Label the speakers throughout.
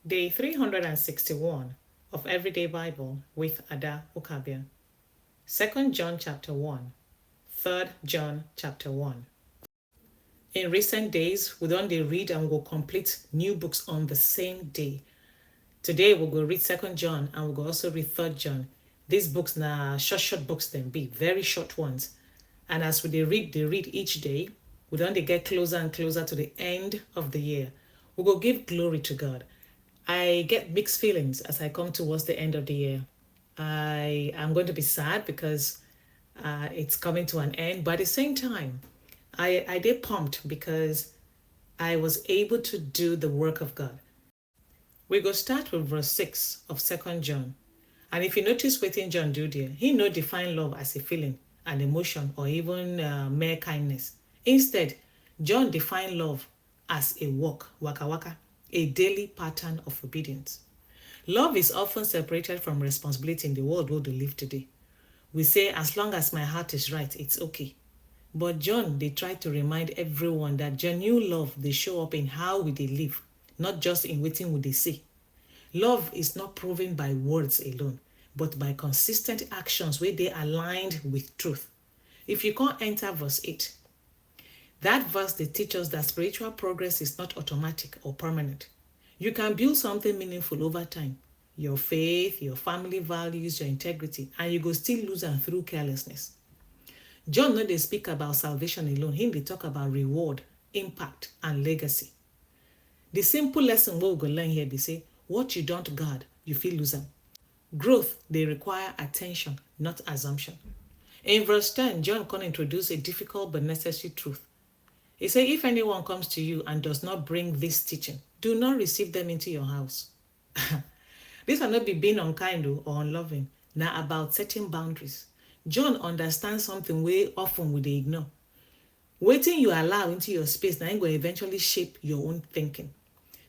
Speaker 1: Day 361 of Everyday Bible with Ada Ukabia. 2nd John chapter 1, 3rd John chapter 1. In recent days, we don't read and we'll complete new books on the same day. Today, we'll go read 2nd John and we'll go also read 3rd John. These books na short books then be, very short ones. And as they read each day, we don't get closer and closer to the end of the year. We go give glory to God. I get mixed feelings as I come towards the end of the year. I am going to be sad because it's coming to an end, but at the same time, I did pumped because I was able to do the work of God. We go start with verse 6 of 2nd John. And if you notice what John do there, he no define love as a feeling, an emotion, or even mere kindness. Instead, John define love as a walk, waka waka, a daily pattern of obedience. Love is often separated from responsibility in the world where we live today. We say, as long as my heart is right, it's okay. But John, they try to remind everyone that genuine love, they show up in how we they live, not just in waiting what they say. Love is not proven by words alone, but by consistent actions where they aligned with truth. If you can't enter verse 8, that verse they teach us that spiritual progress is not automatic or permanent. You can build something meaningful over time. Your faith, your family values, your integrity, and you go still lose them through carelessness. John no they speak about salvation alone. Him they talk about reward, impact, and legacy. The simple lesson we go learn here, they say, what you don't guard, you feel lose them. Growth, they require attention, not assumption. In verse 10, John can introduce a difficult but necessary truth. He said, if anyone comes to you and does not bring this teaching, do not receive them into your house. This will not be being unkind or unloving. Now about setting boundaries. John understands something way often we they ignore. Waiting you allow into your space now will eventually shape your own thinking.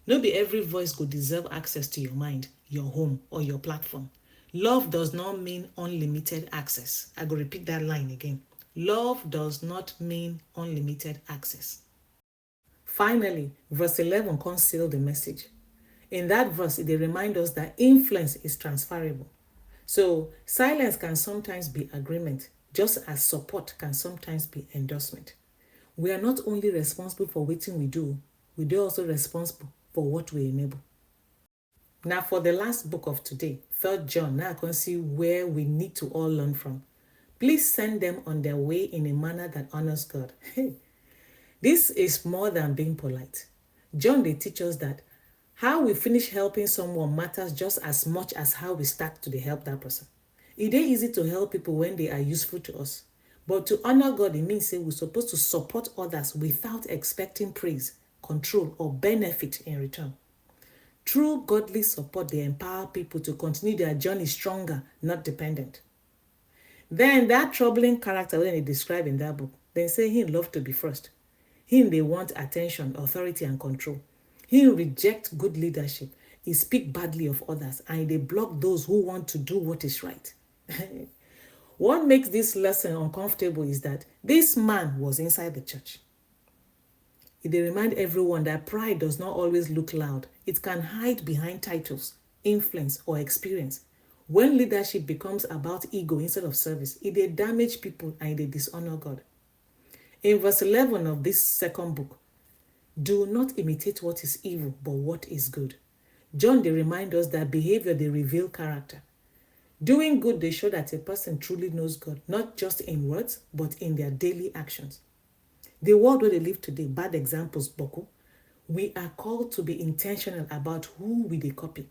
Speaker 1: No be every voice go deserve access to your mind, your home, or your platform. Love does not mean unlimited access. I go repeat that line again. Love does not mean unlimited access. Finally, verse 11 can seal the message. In that verse, they remind us that influence is transferable. So silence can sometimes be agreement, just as support can sometimes be endorsement. We are not only responsible for what we do also responsible for what we enable. Now for the last book of today, 3rd John, now I can see where we need to all learn from. Please send them on their way in a manner that honors God. This is more than being polite. John, they teach us that how we finish helping someone matters just as much as how we start to help that person. It is easy to help people when they are useful to us. But to honor God, it means we're supposed to support others without expecting praise, control, or benefit in return. True godly support, they empower people to continue their journey stronger, not dependent. Then that troubling character when they describe in that book, they say he love to be first. Him they want attention, authority, and control. He reject good leadership. He speak badly of others, and they block those who want to do what is right. What makes this lesson uncomfortable is that this man was inside the church. They remind everyone that pride does not always look loud. It can hide behind titles, influence, or experience. When leadership becomes about ego instead of service, they damage people and they dishonor God. In verse 11 of this second book, do not imitate what is evil, but what is good. John, they remind us that behavior, they reveal character. Doing good, they show that a person truly knows God, not just in words, but in their daily actions. The world where they live today, bad examples, Boko. We are called to be intentional about who we copy.